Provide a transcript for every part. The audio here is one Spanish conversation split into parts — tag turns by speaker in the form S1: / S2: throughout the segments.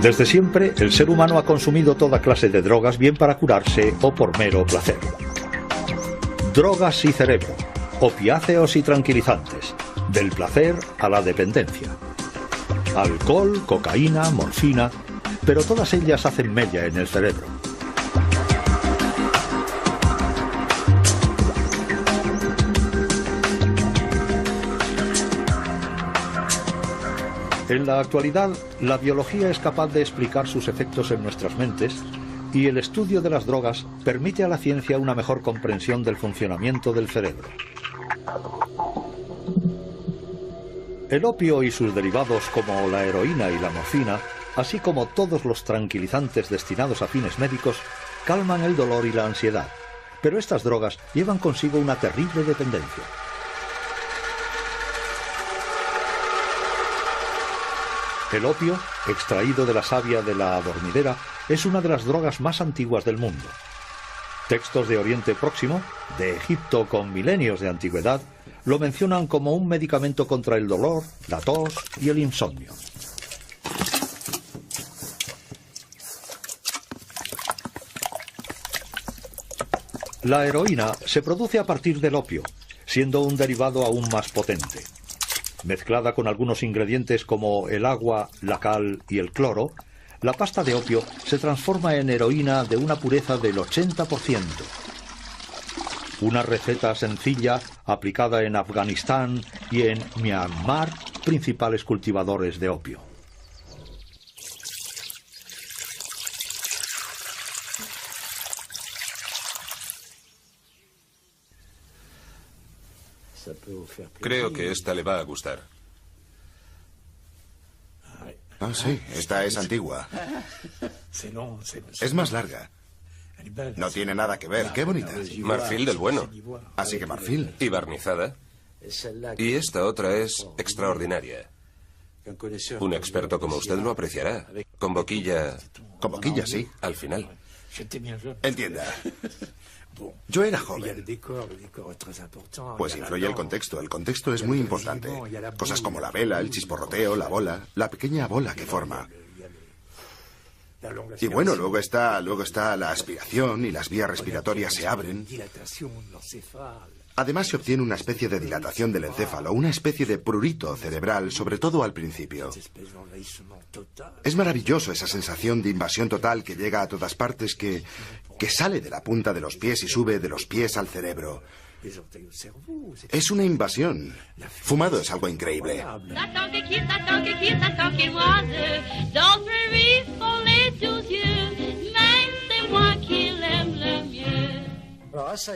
S1: Desde siempre, el ser humano ha consumido toda clase de drogas, bien para curarse o por mero placer. Drogas y cerebro, opiáceos y tranquilizantes, del placer a la dependencia. Alcohol, cocaína, morfina, pero todas ellas hacen mella en el cerebro. En la actualidad, la biología es capaz de explicar sus efectos en nuestras mentes y el estudio de las drogas permite a la ciencia una mejor comprensión del funcionamiento del cerebro. El opio y sus derivados como la heroína y la morfina, así como todos los tranquilizantes destinados a fines médicos, calman el dolor y la ansiedad, pero estas drogas llevan consigo una terrible dependencia. El opio, extraído de la savia de la adormidera, es una de las drogas más antiguas del mundo. Textos de Oriente Próximo, de Egipto con milenios de antigüedad, lo mencionan como un medicamento contra el dolor, la tos y el insomnio. La heroína se produce a partir del opio, siendo un derivado aún más potente. Mezclada con algunos ingredientes como el agua, la cal y el cloro, la pasta de opio se transforma en heroína de una pureza del 80%. Una receta sencilla aplicada en Afganistán y en Myanmar, principales cultivadores de opio.
S2: Creo que esta le va a gustar.
S3: Ah, sí, esta es antigua. Es más larga. No tiene nada que ver, qué bonita.
S2: Marfil del bueno.
S3: Así que marfil.
S2: Y barnizada. Y esta otra es extraordinaria. Un experto como usted lo apreciará. Con boquilla...
S3: Con boquilla, sí.
S2: Al final.
S3: Entienda. Yo era joven. Pues influye el contexto. El contexto es muy importante. Cosas como la vela, el chisporroteo, la bola, la pequeña bola que forma. Y bueno, luego está la aspiración y las vías respiratorias se abren. Además se obtiene una especie de dilatación del encéfalo, una especie de prurito cerebral, sobre todo al principio. Es maravilloso esa sensación de invasión total que llega a todas partes, que sale de la punta de los pies y sube de los pies al cerebro. Es una invasión. Fumado es algo increíble.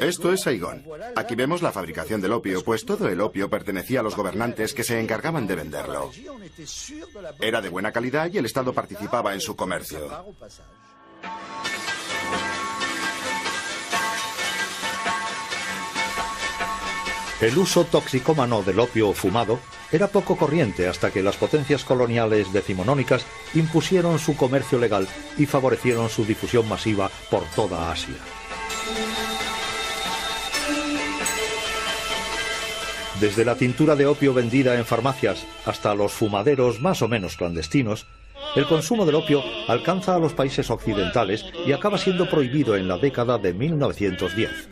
S3: Esto es Saigón. Aquí vemos la fabricación del opio, pues todo el opio pertenecía a los gobernantes que se encargaban de venderlo. Era de buena calidad y el Estado participaba en su comercio.
S1: El uso toxicómano del opio fumado era poco corriente hasta que las potencias coloniales decimonónicas impusieron su comercio legal y favorecieron su difusión masiva por toda Asia. Desde la tintura de opio vendida en farmacias hasta los fumaderos más o menos clandestinos, el consumo del opio alcanza a los países occidentales y acaba siendo prohibido en la década de 1910.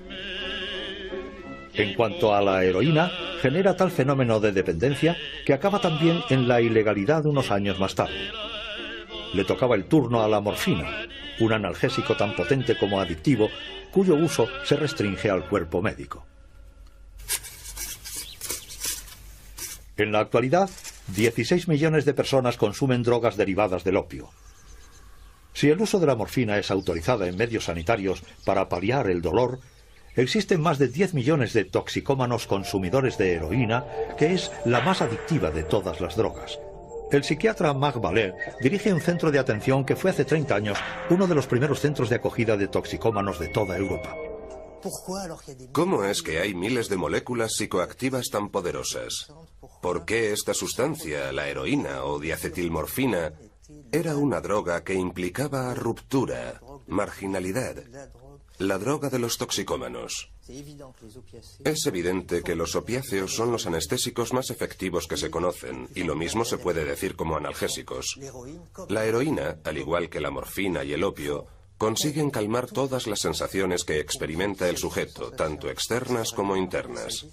S1: En cuanto a la heroína, genera tal fenómeno de dependencia que acaba también en la ilegalidad unos años más tarde. Le tocaba el turno a la morfina, un analgésico tan potente como adictivo, cuyo uso se restringe al cuerpo médico. En la actualidad, 16 millones de personas consumen drogas derivadas del opio. Si el uso de la morfina es autorizada en medios sanitarios para paliar el dolor, existen más de 10 millones de toxicómanos consumidores de heroína, que es la más adictiva de todas las drogas. El psiquiatra Marc Valère dirige un centro de atención que fue hace 30 años uno de los primeros centros de acogida de toxicómanos de toda Europa.
S2: ¿Cómo es que hay miles de moléculas psicoactivas tan poderosas? ¿Por qué esta sustancia, la heroína o diacetilmorfina, era una droga que implicaba ruptura, marginalidad? La droga de los toxicómanos. Es evidente que los opiáceos son los anestésicos más efectivos que se conocen, y lo mismo se puede decir como analgésicos. La heroína, al igual que la morfina y el opio, consiguen calmar todas las sensaciones que experimenta el sujeto, tanto externas como internas.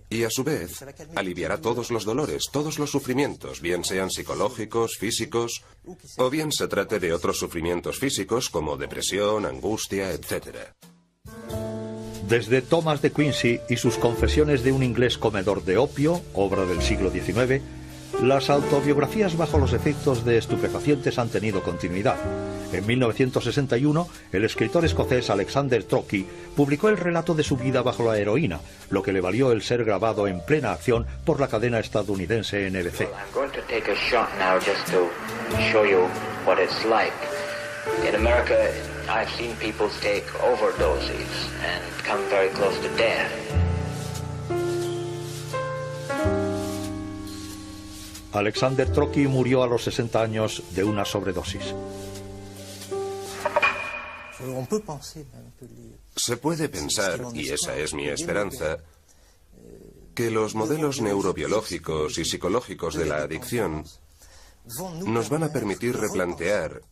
S2: Y a su vez, aliviará todos los dolores, todos los sufrimientos, bien sean psicológicos, físicos, o bien se trate de otros sufrimientos físicos como depresión, angustia, etc.
S1: Desde Thomas de Quincy y sus confesiones de un inglés comedor de opio, obra del siglo XIX, las autobiografías bajo los efectos de estupefacientes han tenido continuidad. En 1961, el escritor escocés Alexander Trocchi publicó el relato de su vida bajo la heroína, lo que le valió el ser grabado en plena acción por la cadena estadounidense NBC.
S4: In America, I've seen people take overdoses and come very close to death.
S1: Alexander Trocchi murió a los 60 años de una sobredosis.
S2: Se puede pensar, y esa es mi esperanza, que los modelos neurobiológicos y psicológicos de la adicción nos van a permitir replantear,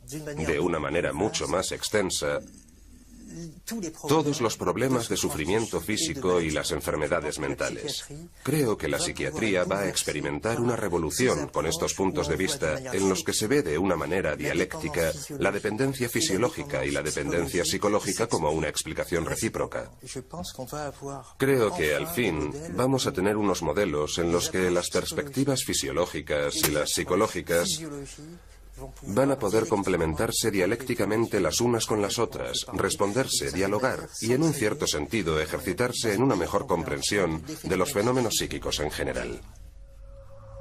S2: de una manera mucho más extensa, todos los problemas de sufrimiento físico y las enfermedades mentales. Creo que la psiquiatría va a experimentar una revolución con estos puntos de vista en los que se ve de una manera dialéctica la dependencia fisiológica y la dependencia psicológica como una explicación recíproca. Creo que al fin vamos a tener unos modelos en los que las perspectivas fisiológicas y las psicológicas van a poder complementarse dialécticamente las unas con las otras, responderse, dialogar y, en un cierto sentido, ejercitarse en una mejor comprensión de los fenómenos psíquicos en general.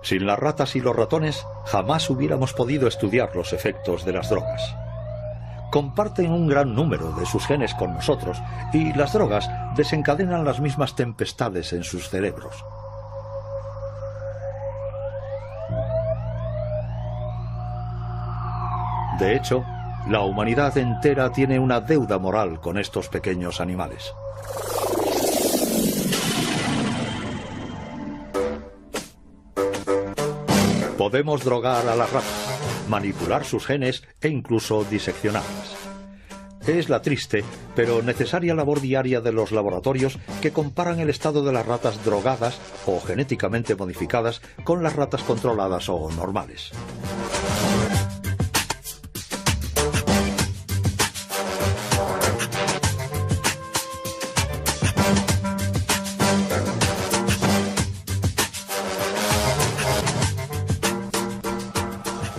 S1: Sin las ratas y los ratones, jamás hubiéramos podido estudiar los efectos de las drogas. Comparten un gran número de sus genes con nosotros y las drogas desencadenan las mismas tempestades en sus cerebros. De hecho, la humanidad entera tiene una deuda moral con estos pequeños animales. Podemos drogar a las ratas, manipular sus genes e incluso diseccionarlas. Es la triste, pero necesaria labor diaria de los laboratorios que comparan el estado de las ratas drogadas o genéticamente modificadas con las ratas controladas o normales.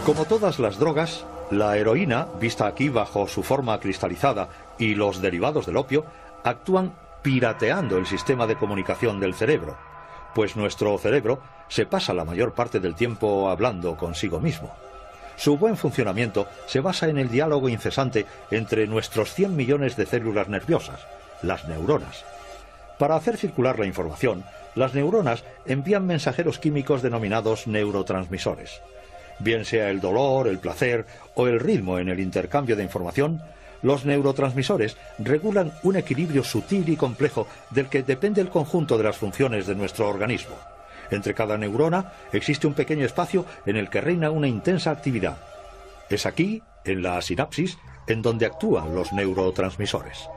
S1: Como todas las drogas, la heroína, vista aquí bajo su forma cristalizada, y los derivados del opio, actúan pirateando el sistema de comunicación del cerebro, pues nuestro cerebro se pasa la mayor parte del tiempo hablando consigo mismo. Su buen funcionamiento se basa en el diálogo incesante entre nuestros 100 millones de células nerviosas, las neuronas. Para hacer circular la información, las neuronas envían mensajeros químicos denominados neurotransmisores. Bien sea el dolor, el placer o el ritmo en el intercambio de información, los neurotransmisores regulan un equilibrio sutil y complejo del que depende el conjunto de las funciones de nuestro organismo. Entre cada neurona existe un pequeño espacio en el que reina una intensa actividad. Es aquí, en la sinapsis, en donde actúan los neurotransmisores.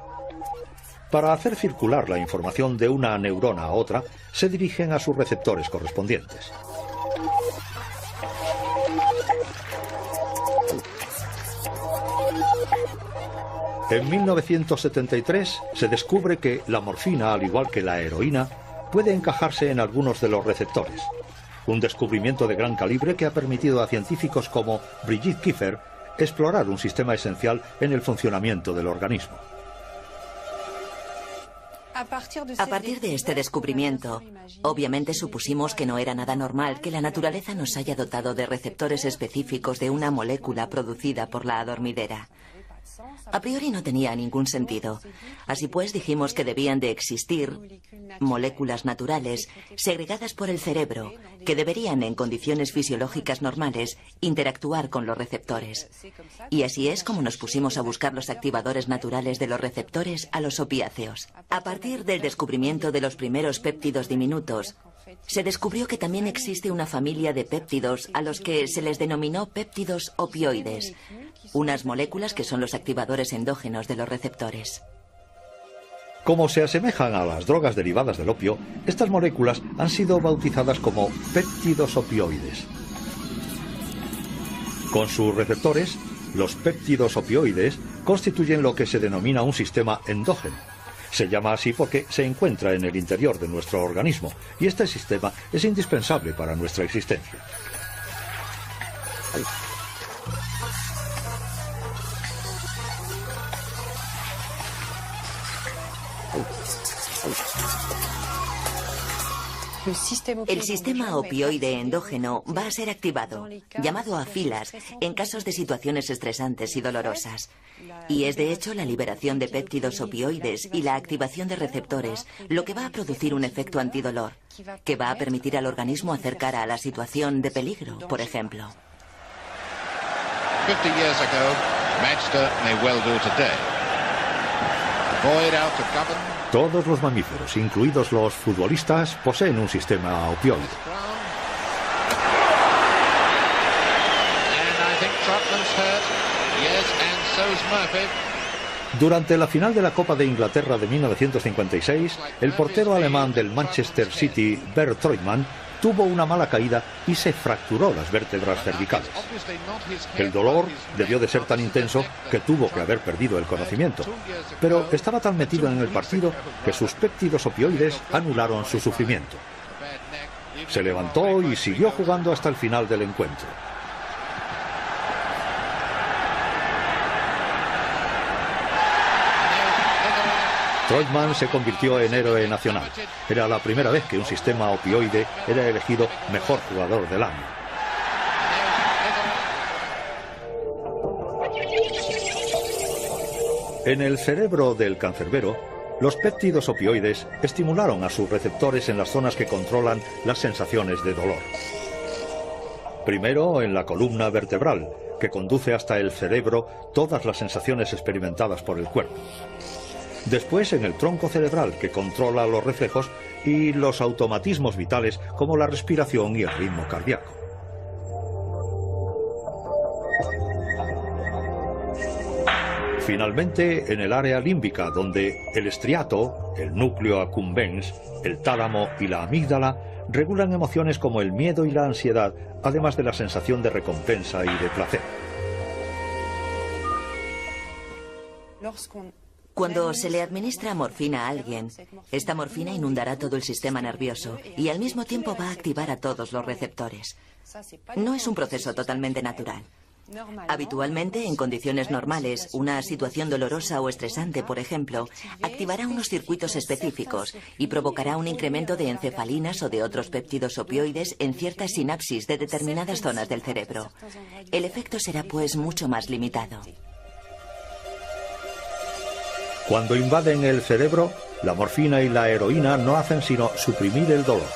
S1: Para hacer circular la información de una neurona a otra, se dirigen a sus receptores correspondientes. En 1973 se descubre que la morfina, al igual que la heroína, puede encajarse en algunos de los receptores. Un descubrimiento de gran calibre que ha permitido a científicos como Brigitte Kiefer explorar un sistema esencial en el funcionamiento del organismo.
S5: A partir de este descubrimiento, obviamente supusimos que no era nada normal que la naturaleza nos haya dotado de receptores específicos de una molécula producida por la adormidera. A priori no tenía ningún sentido. Así pues, dijimos que debían de existir moléculas naturales segregadas por el cerebro que deberían, en condiciones fisiológicas normales, interactuar con los receptores. Y así es como nos pusimos a buscar los activadores naturales de los receptores a los opiáceos. A partir del descubrimiento de los primeros péptidos diminutos, se descubrió que también existe una familia de péptidos a los que se les denominó péptidos opioides, unas moléculas que son los activadores endógenos de los receptores.
S1: Como se asemejan a las drogas derivadas del opio, estas moléculas han sido bautizadas como péptidos opioides. Con sus receptores, los péptidos opioides constituyen lo que se denomina un sistema endógeno. Se llama así porque se encuentra en el interior de nuestro organismo y este sistema es indispensable para nuestra existencia.
S5: El sistema opioide endógeno va a ser activado, llamado afilas, en casos de situaciones estresantes y dolorosas. Y es de hecho la liberación de péptidos opioides y la activación de receptores lo que va a producir un efecto antidolor, que va a permitir al organismo hacer cara a la situación de peligro, por ejemplo.
S6: 50 years ago, Manchester may well do today. Avoid out to govern.
S1: Todos los mamíferos, incluidos los futbolistas, poseen un sistema opioide. Durante la final de la Copa de Inglaterra de 1956, el portero alemán del Manchester City, Bert Treutmann, tuvo una mala caída y se fracturó las vértebras cervicales. El dolor debió de ser tan intenso que tuvo que haber perdido el conocimiento, pero estaba tan metido en el partido que sus péptidos opioides anularon su sufrimiento. Se levantó y siguió jugando hasta el final del encuentro. Treutmann se convirtió en héroe nacional. Era la primera vez que un sistema opioide era elegido mejor jugador del año. En el cerebro del cancerbero, los péptidos opioides estimularon a sus receptores en las zonas que controlan las sensaciones de dolor. Primero en la columna vertebral, que conduce hasta el cerebro todas las sensaciones experimentadas por el cuerpo. Después en el tronco cerebral, que controla los reflejos y los automatismos vitales como la respiración y el ritmo cardíaco. Finalmente en el área límbica, donde el estriato, el núcleo accumbens, el tálamo y la amígdala regulan emociones como el miedo y la ansiedad, además de la sensación de recompensa y de placer.
S5: Cuando se le administra morfina a alguien, esta morfina inundará todo el sistema nervioso y al mismo tiempo va a activar a todos los receptores. No es un proceso totalmente natural. Habitualmente, en condiciones normales, una situación dolorosa o estresante, por ejemplo, activará unos circuitos específicos y provocará un incremento de encefalinas o de otros péptidos opioides en ciertas sinapsis de determinadas zonas del cerebro. El efecto será, pues, mucho más limitado.
S1: Cuando invaden el cerebro, la morfina y la heroína no hacen sino suprimir el dolor.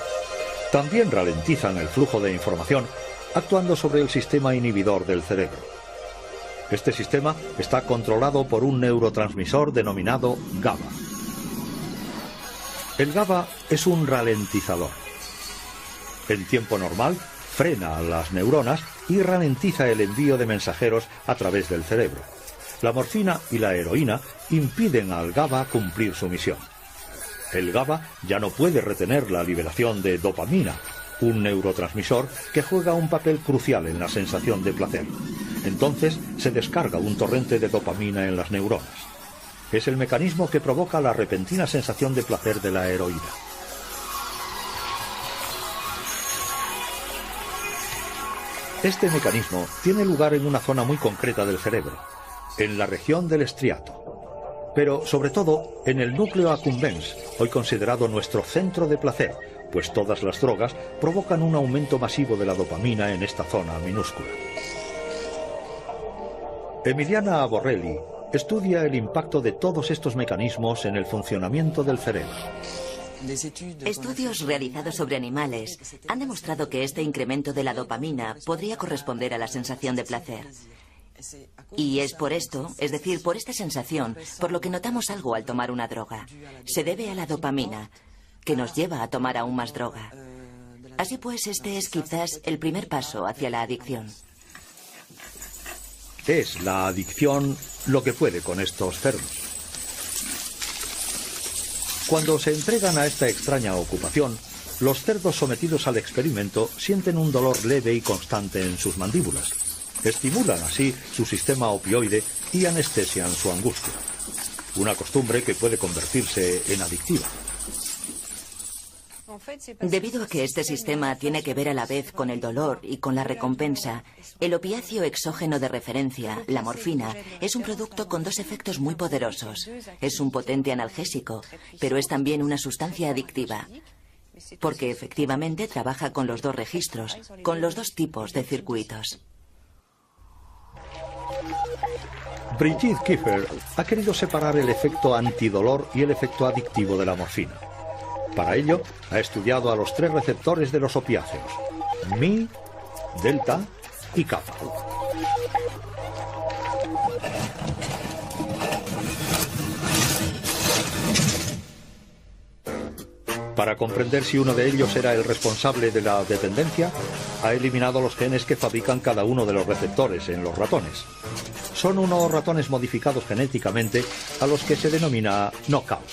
S1: También ralentizan el flujo de información, actuando sobre el sistema inhibidor del cerebro. Este sistema está controlado por un neurotransmisor denominado GABA. El GABA es un ralentizador. En tiempo normal, frena a las neuronas y ralentiza el envío de mensajeros a través del cerebro. La morfina y la heroína impiden al GABA cumplir su misión. El GABA ya no puede retener la liberación de dopamina, un neurotransmisor que juega un papel crucial en la sensación de placer. Entonces se descarga un torrente de dopamina en las neuronas. Es el mecanismo que provoca la repentina sensación de placer de la heroína. Este mecanismo tiene lugar en una zona muy concreta del cerebro, en la región del estriato, pero sobre todo en el núcleo accumbens, hoy considerado nuestro centro de placer, pues todas las drogas provocan un aumento masivo de la dopamina en esta zona minúscula. Emiliana Borrelli estudia el impacto de todos estos mecanismos en el funcionamiento del cerebro.
S5: Estudios realizados sobre animales han demostrado que este incremento de la dopamina podría corresponder a la sensación de placer. Y es por esto, es decir, por esta sensación, por lo que notamos algo al tomar una droga. Se debe a la dopamina, que nos lleva a tomar aún más droga. Así pues, este es quizás el primer paso hacia la adicción.
S1: Es la adicción lo que puede con estos cerdos. Cuando se entregan a esta extraña ocupación, los cerdos sometidos al experimento sienten un dolor leve y constante en sus mandíbulas. Estimulan así su sistema opioide y anestesian su angustia. Una costumbre que puede convertirse en adictiva.
S5: Debido a que este sistema tiene que ver a la vez con el dolor y con la recompensa, el opiáceo exógeno de referencia, la morfina, es un producto con dos efectos muy poderosos. Es un potente analgésico, pero es también una sustancia adictiva, porque efectivamente trabaja con los dos registros, con los dos tipos de circuitos.
S1: Brigitte Kiefer ha querido separar el efecto antidolor y el efecto adictivo de la morfina. Para ello, ha estudiado a los tres receptores de los opiáceos: Mi, delta y kappa. Para comprender si uno de ellos era el responsable de la dependencia, ha eliminado los genes que fabrican cada uno de los receptores en los ratones. Son unos ratones modificados genéticamente a los que se denomina knockout.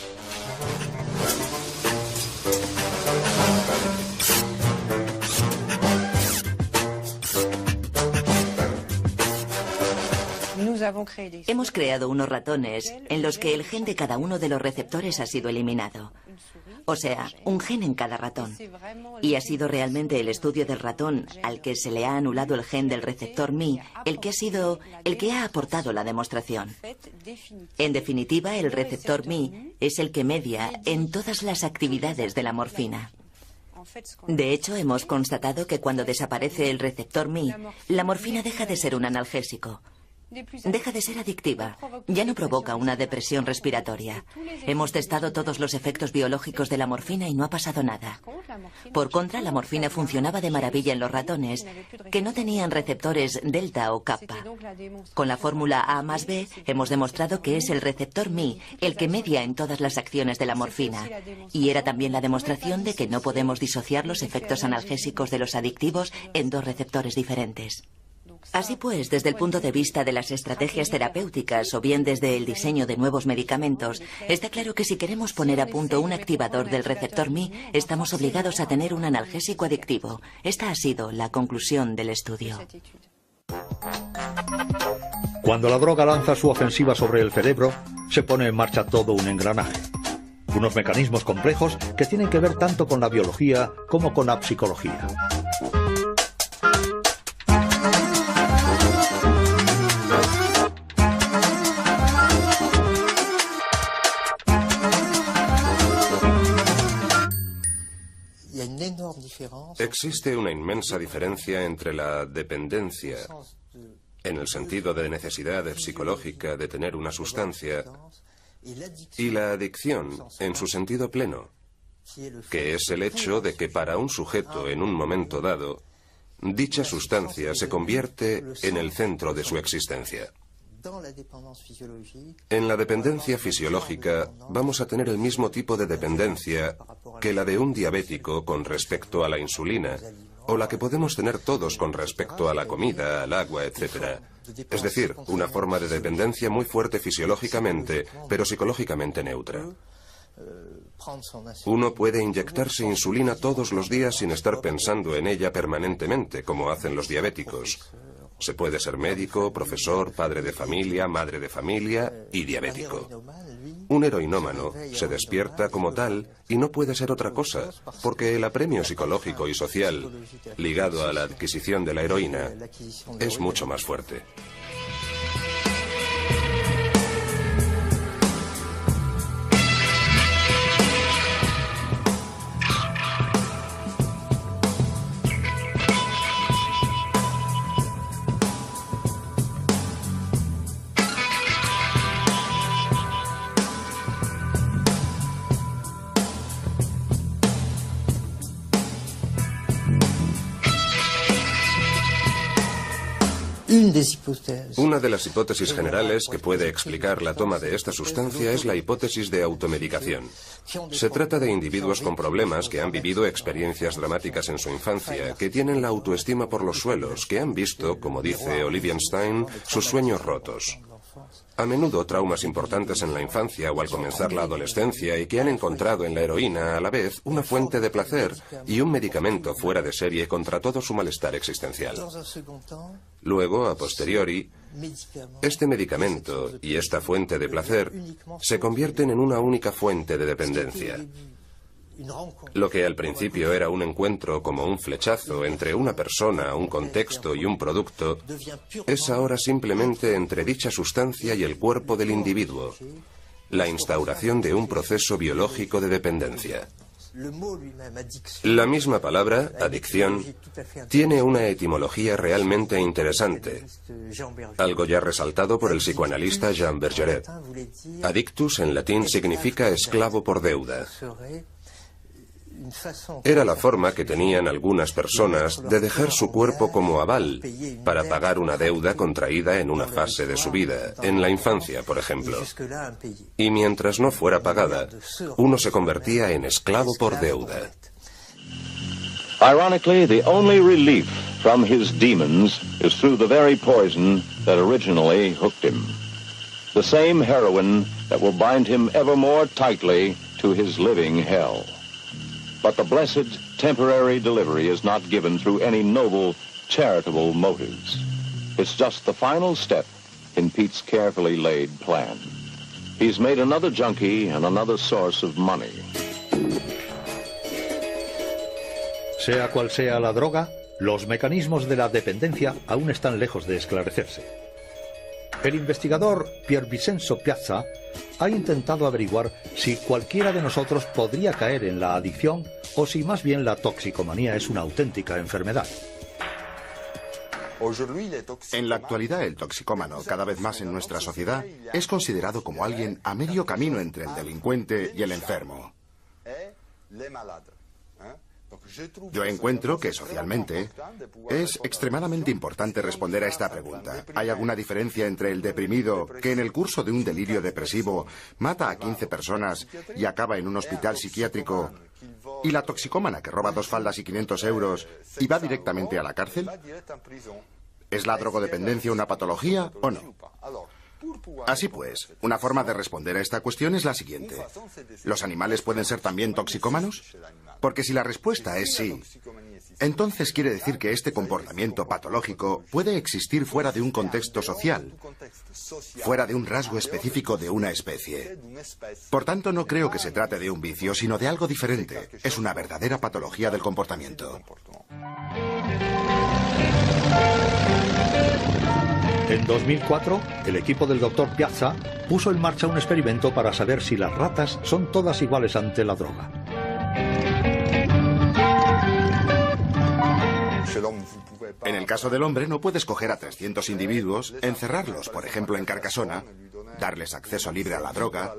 S5: Hemos creado unos ratones en los que el gen de cada uno de los receptores ha sido eliminado. O sea, un gen en cada ratón. Y ha sido realmente el estudio del ratón al que se le ha anulado el gen del receptor Mi el que ha aportado la demostración. En definitiva, el receptor Mi es el que media en todas las actividades de la morfina. De hecho, hemos constatado que cuando desaparece el receptor Mi, la morfina deja de ser un analgésico. Deja de ser adictiva, ya no provoca una depresión respiratoria. Hemos testado todos los efectos biológicos de la morfina y no ha pasado nada. Por contra, la morfina funcionaba de maravilla en los ratones que no tenían receptores delta o kappa. Con la fórmula A más B hemos demostrado que es el receptor Mi el que media en todas las acciones de la morfina. Y era también la demostración de que no podemos disociar los efectos analgésicos de los adictivos en dos receptores diferentes. Así pues, desde el punto de vista de las estrategias terapéuticas o bien desde el diseño de nuevos medicamentos, está claro que si queremos poner a punto un activador del receptor Mi, estamos obligados a tener un analgésico adictivo. Esta ha sido la conclusión del estudio.
S1: Cuando la droga lanza su ofensiva sobre el cerebro, se pone en marcha todo un engranaje. Unos mecanismos complejos que tienen que ver tanto con la biología como con la psicología.
S2: Existe una inmensa diferencia entre la dependencia, en el sentido de necesidad psicológica de tener una sustancia, y la adicción, en su sentido pleno, que es el hecho de que para un sujeto en un momento dado, dicha sustancia se convierte en el centro de su existencia. En la dependencia fisiológica vamos a tener el mismo tipo de dependencia que la de un diabético con respecto a la insulina, o la que podemos tener todos con respecto a la comida, al agua, etc. Es decir, una forma de dependencia muy fuerte fisiológicamente, pero psicológicamente neutra. Uno puede inyectarse insulina todos los días sin estar pensando en ella permanentemente, como hacen los diabéticos. Se puede ser médico, profesor, padre de familia, madre de familia y diabético. Un heroinómano se despierta como tal y no puede ser otra cosa, porque el apremio psicológico y social ligado a la adquisición de la heroína es mucho más fuerte. Una de las hipótesis generales que puede explicar la toma de esta sustancia es la hipótesis de automedicación. Se trata de individuos con problemas que han vivido experiencias dramáticas en su infancia, que tienen la autoestima por los suelos, que han visto, como dice Olivenstein, sus sueños rotos. A menudo traumas importantes en la infancia o al comenzar la adolescencia y que han encontrado en la heroína a la vez una fuente de placer y un medicamento fuera de serie contra todo su malestar existencial. Luego, a posteriori, este medicamento y esta fuente de placer se convierten en una única fuente de dependencia. Lo que al principio era un encuentro como un flechazo entre una persona, un contexto y un producto, es ahora simplemente entre dicha sustancia y el cuerpo del individuo, la instauración de un proceso biológico de dependencia. La misma palabra, adicción, tiene una etimología realmente interesante, algo ya resaltado por el psicoanalista Jean Bergeret. Adictus en latín significa esclavo por deuda. Era la forma que tenían algunas personas de dejar su cuerpo como aval para pagar una deuda contraída en una fase de su vida, en la infancia, por ejemplo. Y mientras no fuera pagada, uno se convertía en esclavo por deuda.
S7: Ironically, the only relief from his demons is through the very poison that originally hooked him. The same heroin that will bind him ever more tightly to his living hell. But the blessed temporary delivery is not given through any noble, charitable motives. It's just the final step in Pete's carefully laid plan. He's made another junkie and another source of money.
S1: Sea cual sea la droga, los mecanismos de la dependencia aún están lejos de esclarecerse. El investigador Pier Vincenzo Piazza ha intentado averiguar si cualquiera de nosotros podría caer en la adicción o si más bien la toxicomanía es una auténtica enfermedad.
S3: En la actualidad, el toxicómano, cada vez más en nuestra sociedad, es considerado como alguien a medio camino entre el delincuente y el enfermo. Yo encuentro que socialmente es extremadamente importante responder a esta pregunta. ¿Hay alguna diferencia entre el deprimido que en el curso de un delirio depresivo mata a 15 personas y acaba en un hospital psiquiátrico y la toxicómana que roba 2 faldas y 500 euros y va directamente a la cárcel? ¿Es la drogodependencia una patología o no? Así pues, una forma de responder a esta cuestión es la siguiente. ¿Los animales pueden ser también toxicómanos? Porque si la respuesta es sí, entonces quiere decir que este comportamiento patológico puede existir fuera de un contexto social, fuera de un rasgo específico de una especie. Por tanto, no creo que se trate de un vicio, sino de algo diferente. Es una verdadera patología del comportamiento.
S1: En 2004, el equipo del Dr. Piazza puso en marcha un experimento para saber si las ratas son todas iguales ante la droga.
S3: En el caso del hombre, no puedes coger a 300 individuos, encerrarlos, por ejemplo, en Carcasona, darles acceso libre a la droga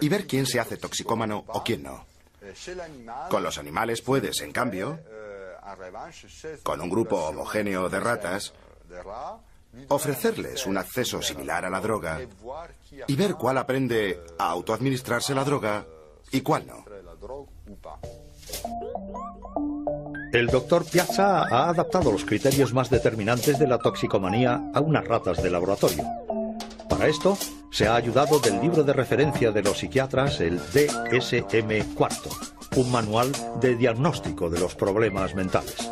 S3: y ver quién se hace toxicómano o quién no. Con los animales puedes, en cambio, con un grupo homogéneo de ratas, ofrecerles un acceso similar a la droga y ver cuál aprende a autoadministrarse la droga y cuál no.
S1: El Dr. Piazza ha adaptado los criterios más determinantes de la toxicomanía a unas ratas de laboratorio. Para esto, se ha ayudado del libro de referencia de los psiquiatras, el DSM-4, un manual de diagnóstico de los problemas mentales.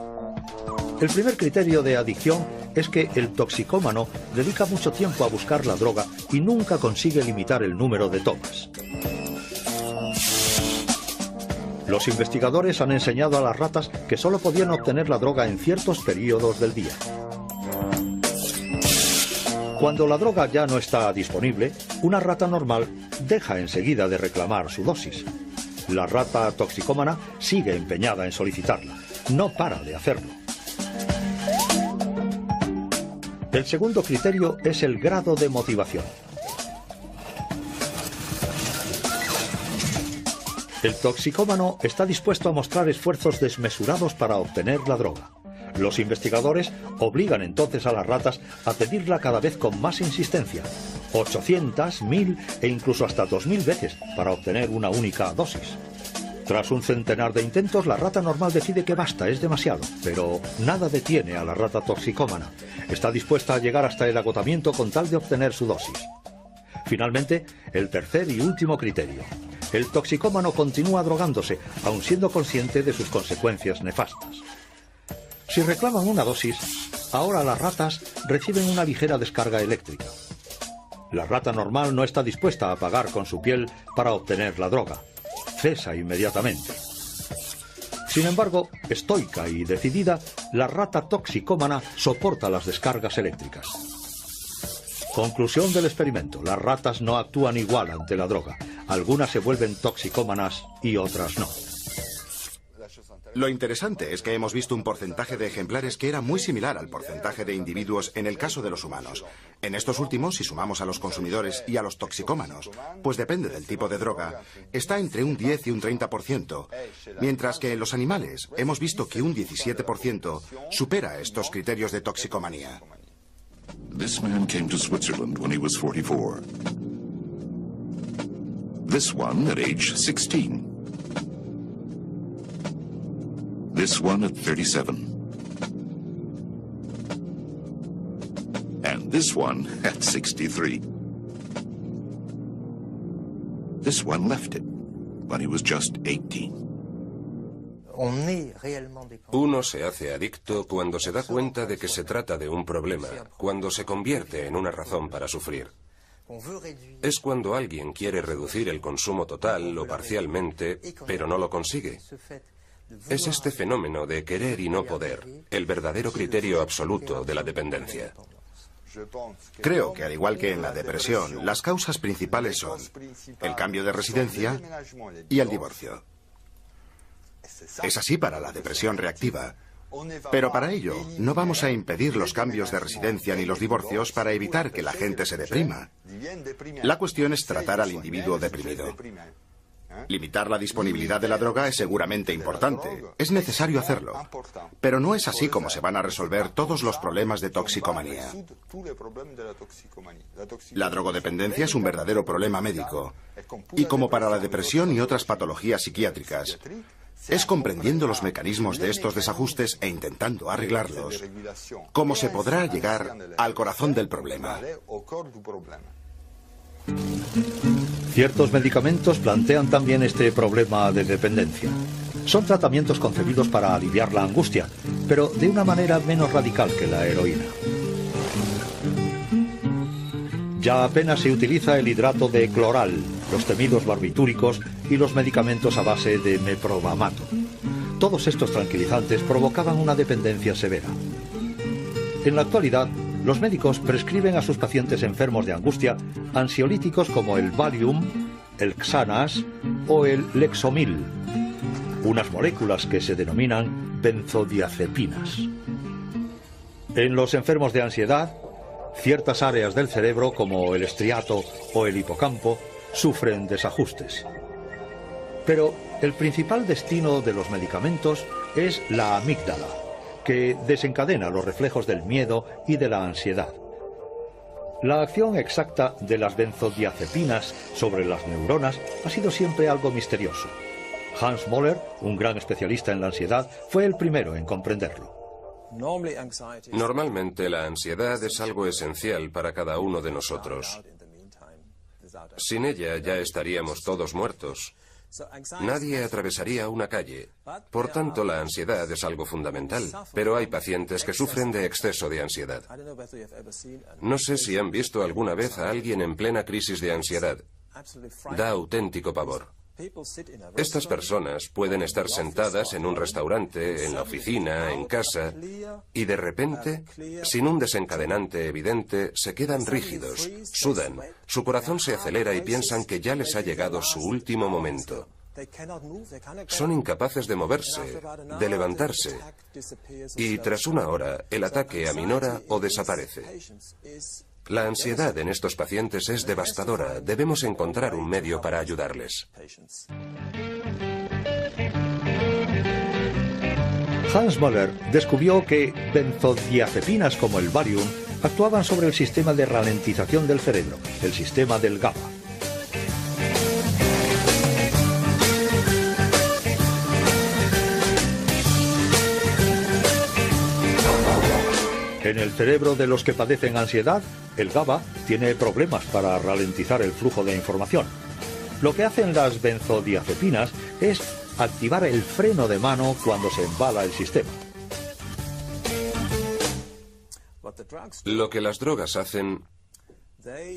S1: El primer criterio de adicción es que el toxicómano dedica mucho tiempo a buscar la droga y nunca consigue limitar el número de tomas. Los investigadores han enseñado a las ratas que solo podían obtener la droga en ciertos periodos del día. Cuando la droga ya no está disponible, una rata normal deja enseguida de reclamar su dosis. La rata toxicómana sigue empeñada en solicitarla, no para de hacerlo. El segundo criterio es el grado de motivación. El toxicómano está dispuesto a mostrar esfuerzos desmesurados para obtener la droga. Los investigadores obligan entonces a las ratas a pedirla cada vez con más insistencia, 800, 1000 e incluso hasta 2000 veces para obtener una única dosis. Tras un centenar de intentos, la rata normal decide que basta, es demasiado, pero nada detiene a la rata toxicómana. Está dispuesta a llegar hasta el agotamiento con tal de obtener su dosis. Finalmente, el tercer y último criterio. El toxicómano continúa drogándose, aun siendo consciente de sus consecuencias nefastas. Si reclaman una dosis, ahora las ratas reciben una ligera descarga eléctrica. La rata normal no está dispuesta a pagar con su piel para obtener la droga. Cesa inmediatamente. Sin embargo, estoica y decidida, la rata toxicómana soporta las descargas eléctricas. Conclusión del experimento: las ratas no actúan igual ante la droga. Algunas se vuelven toxicómanas y otras no.
S3: Lo interesante es que hemos visto un porcentaje de ejemplares que era muy similar al porcentaje de individuos en el caso de los humanos. En estos últimos, si sumamos a los consumidores y a los toxicómanos, pues depende del tipo de droga, está entre un 10 y un 30%, mientras que en los animales hemos visto que un 17% supera estos criterios de toxicomanía.
S8: This man came to Switzerland when he was 44. This one at age 16. This one at 37. And this one at 63. This one left it when he was just 18.
S2: Uno se hace adicto cuando se da cuenta de que se trata de un problema, cuando se convierte en una razón para sufrir. Es cuando alguien quiere reducir el consumo total o parcialmente, pero no lo consigue. Es este fenómeno de querer y no poder, el verdadero criterio absoluto de la dependencia.
S3: Creo que, al igual que en la depresión, las causas principales son el cambio de residencia y el divorcio. Es así para la depresión reactiva. Pero para ello, no vamos a impedir los cambios de residencia ni los divorcios para evitar que la gente se deprima. La cuestión es tratar al individuo deprimido. Limitar la disponibilidad de la droga es seguramente importante. Es necesario hacerlo. Pero no es así como se van a resolver todos los problemas de toxicomanía. La drogodependencia es un verdadero problema médico. Y como para la depresión y otras patologías psiquiátricas, es comprendiendo los mecanismos de estos desajustes e intentando arreglarlos cómo se podrá llegar al corazón del problema.
S1: Ciertos medicamentos plantean también este problema de dependencia. Son tratamientos concebidos para aliviar la angustia, pero de una manera menos radical que la heroína. Ya apenas se utiliza el hidrato de cloral, los temidos barbitúricos y los medicamentos a base de meprobamato. Todos estos tranquilizantes provocaban una dependencia severa. En la actualidad, los médicos prescriben a sus pacientes enfermos de angustia ansiolíticos como el Valium, el Xanax o el Lexomil, unas moléculas que se denominan benzodiazepinas. En los enfermos de ansiedad, ciertas áreas del cerebro como el estriato o el hipocampo sufren desajustes. Pero el principal destino de los medicamentos es la amígdala, que desencadena los reflejos del miedo y de la ansiedad. La acción exacta de las benzodiazepinas sobre las neuronas ha sido siempre algo misterioso. Hans Möller, un gran especialista en la ansiedad, fue el primero en comprenderlo.
S2: Normalmente la ansiedad es algo esencial para cada uno de nosotros. Sin ella ya estaríamos todos muertos. Nadie atravesaría una calle. Por tanto, la ansiedad es algo fundamental. Pero hay pacientes que sufren de exceso de ansiedad. No sé si han visto alguna vez a alguien en plena crisis de ansiedad. Da auténtico pavor. Estas personas pueden estar sentadas en un restaurante, en la oficina, en casa, y de repente, sin un desencadenante evidente, se quedan rígidos, sudan, su corazón se acelera y piensan que ya les ha llegado su último momento. Son incapaces de moverse, de levantarse, y tras una hora el ataque aminora o desaparece. La ansiedad en estos pacientes es devastadora. Debemos encontrar un medio para ayudarles.
S1: Hans Müller descubrió que benzodiazepinas como el Valium actuaban sobre el sistema de ralentización del cerebro, el sistema del GABA. En el cerebro de los que padecen ansiedad, el GABA tiene problemas para ralentizar el flujo de información. Lo que hacen las benzodiazepinas es activar el freno de mano cuando se embala el sistema.
S2: Lo que las drogas hacen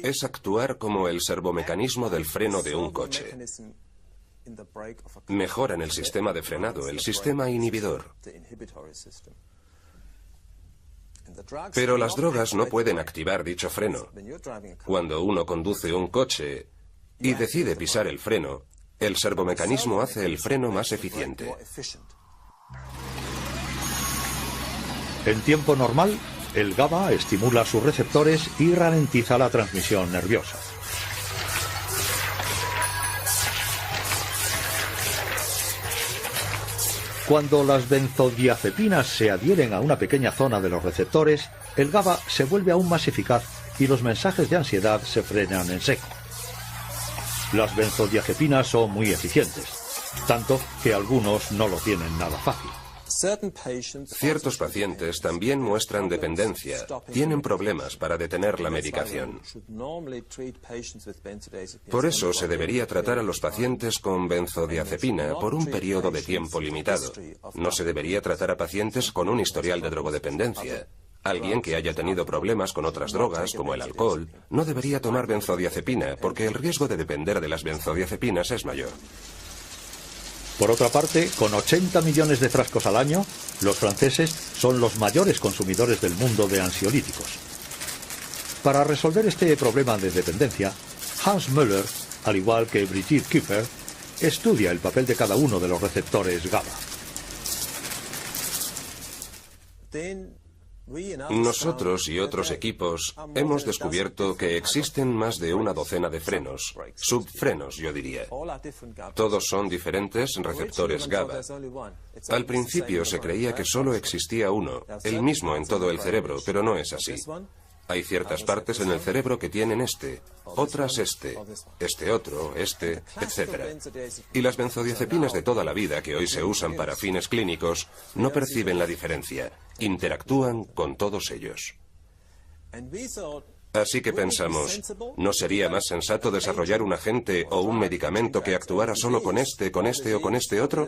S2: es actuar como el servomecanismo del freno de un coche. Mejoran el sistema de frenado, el sistema inhibidor. Pero las drogas no pueden activar dicho freno. Cuando uno conduce un coche y decide pisar el freno, el servomecanismo hace el freno más eficiente.
S1: En tiempo normal, el GABA estimula sus receptores y ralentiza la transmisión nerviosa. Cuando las benzodiazepinas se adhieren a una pequeña zona de los receptores, el GABA se vuelve aún más eficaz y los mensajes de ansiedad se frenan en seco. Las benzodiazepinas son muy eficientes, tanto que algunos no lo tienen nada fácil.
S2: Ciertos pacientes también muestran dependencia, tienen problemas para detener la medicación. Por eso se debería tratar a los pacientes con benzodiazepina por un periodo de tiempo limitado. No se debería tratar a pacientes con un historial de drogodependencia. Alguien que haya tenido problemas con otras drogas, como el alcohol, no debería tomar benzodiazepina porque el riesgo de depender de las benzodiazepinas es mayor.
S1: Por otra parte, con 80 millones de frascos al año, los franceses son los mayores consumidores del mundo de ansiolíticos. Para resolver este problema de dependencia, Hans Müller, al igual que Brigitte Küpper, estudia el papel de cada uno de los receptores GABA.
S2: Nosotros y otros equipos hemos descubierto que existen más de una docena de frenos, subfrenos yo diría. Todos son diferentes receptores GABA. Al principio se creía que solo existía uno, el mismo en todo el cerebro, pero no es así. Hay ciertas partes en el cerebro que tienen otras este otro, etc. Y las benzodiazepinas de toda la vida que hoy se usan para fines clínicos no perciben la diferencia, interactúan con todos ellos. Así que pensamos, ¿no sería más sensato desarrollar un agente o un medicamento que actuara solo con este o con este otro?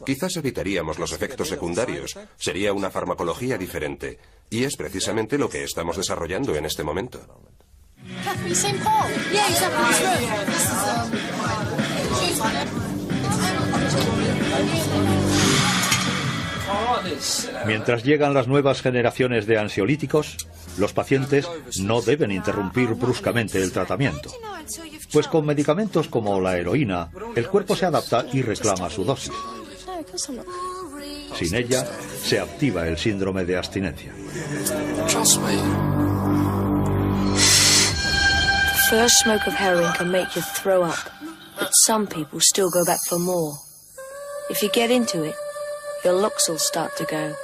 S2: Quizás evitaríamos los efectos secundarios, sería una farmacología diferente, y es precisamente lo que estamos desarrollando en este momento.
S1: Mientras llegan las nuevas generaciones de ansiolíticos, los pacientes no deben interrumpir bruscamente el tratamiento, pues con medicamentos como la heroína, el cuerpo se adapta y reclama su dosis. Sin ella, se activa el síndrome de abstinencia.
S9: The first smoke of heroin can make you throw up, but some people still go back for more. If you get into it, your looks will start to go,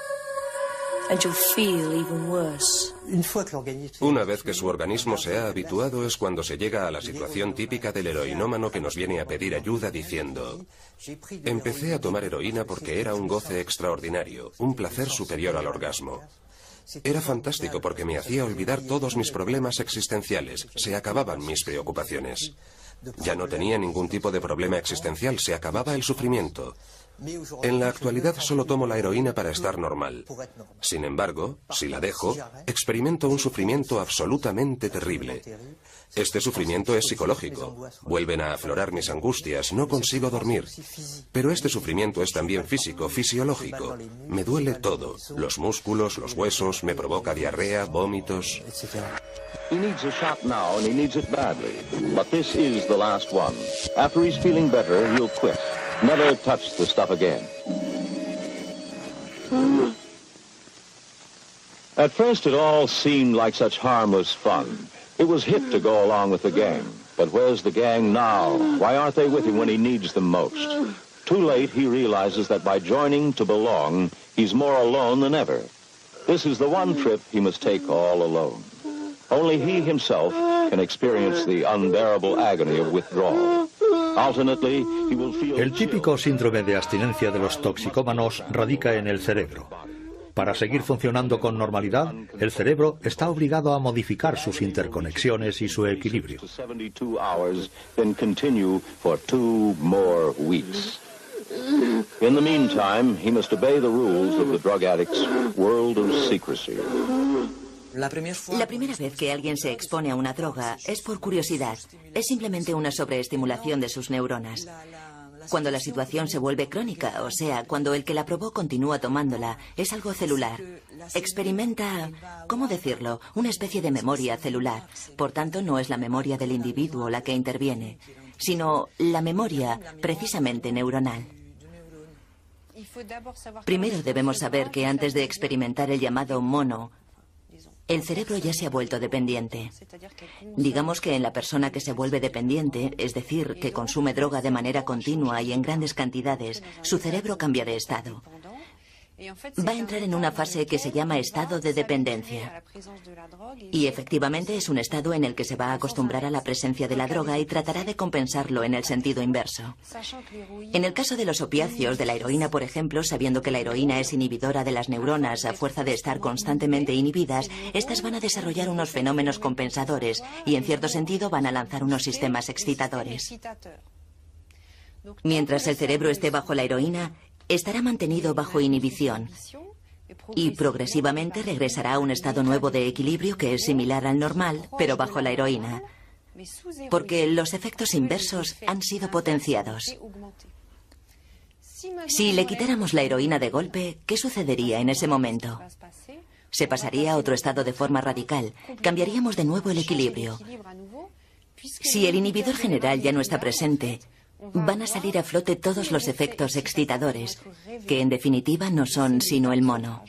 S9: and you'll feel even worse.
S2: Una vez que su organismo se ha habituado es cuando se llega a la situación típica del heroinómano que nos viene a pedir ayuda diciendo: empecé a tomar heroína porque era un goce extraordinario, un placer superior al orgasmo. Era fantástico porque me hacía olvidar todos mis problemas existenciales, se acababan mis preocupaciones. Ya no tenía ningún tipo de problema existencial, se acababa el sufrimiento. En la actualidad solo tomo la heroína para estar normal. Sin embargo, si la dejo, experimento un sufrimiento absolutamente terrible. Este sufrimiento es psicológico. Vuelven a aflorar mis angustias, no consigo dormir. Pero este sufrimiento es también físico, fisiológico. Me duele todo, los músculos, los huesos, me provoca diarrea, vómitos.
S7: He needs a shot now, and he needs it badly. But this is the last one. After he's feeling better, he'll quit. Never touch the stuff again. At first, it all seemed like such harmless fun. It was hip to go along with the gang. But where's the gang now? Why aren't they with him when he needs them most? Too late, he realizes that by joining to belong, he's more alone than ever. This is the one trip he must take all alone. Only he himself can experience the unbearable agony of withdrawal. Alternately, he will feel...
S1: El típico síndrome de abstinencia de los toxicómanos radica en el cerebro. Para seguir funcionando con normalidad, el cerebro está obligado a modificar sus interconexiones y su equilibrio.
S7: 72 hours, then continue for 2 more weeks. In the meantime, he must obey the rules of the drug addict's world of secrecy.
S5: La primera vez que alguien se expone a una droga es por curiosidad. Es simplemente una sobreestimulación de sus neuronas. Cuando la situación se vuelve crónica, o sea, cuando el que la probó continúa tomándola, es algo celular. Experimenta, ¿cómo decirlo?, una especie de memoria celular. Por tanto, no es la memoria del individuo la que interviene, sino la memoria precisamente neuronal. Primero debemos saber que antes de experimentar el llamado mono, el cerebro ya se ha vuelto dependiente. Digamos que en la persona que se vuelve dependiente, es decir, que consume droga de manera continua y en grandes cantidades, su cerebro cambia de estado. Va a entrar en una fase que se llama estado de dependencia. Y efectivamente es un estado en el que se va a acostumbrar a la presencia de la droga y tratará de compensarlo en el sentido inverso. En el caso de los opiáceos, de la heroína, por ejemplo, sabiendo que la heroína es inhibidora de las neuronas a fuerza de estar constantemente inhibidas, estas van a desarrollar unos fenómenos compensadores y, en cierto sentido, van a lanzar unos sistemas excitadores. Mientras el cerebro esté bajo la heroína, estará mantenido bajo inhibición y progresivamente regresará a un estado nuevo de equilibrio que es similar al normal, pero bajo la heroína, porque los efectos inversos han sido potenciados. Si le quitáramos la heroína de golpe, ¿qué sucedería en ese momento? Se pasaría a otro estado de forma radical, cambiaríamos de nuevo el equilibrio. Si el inhibidor general ya no está presente, van a salir a flote todos los efectos excitadores, que en definitiva no son sino el mono.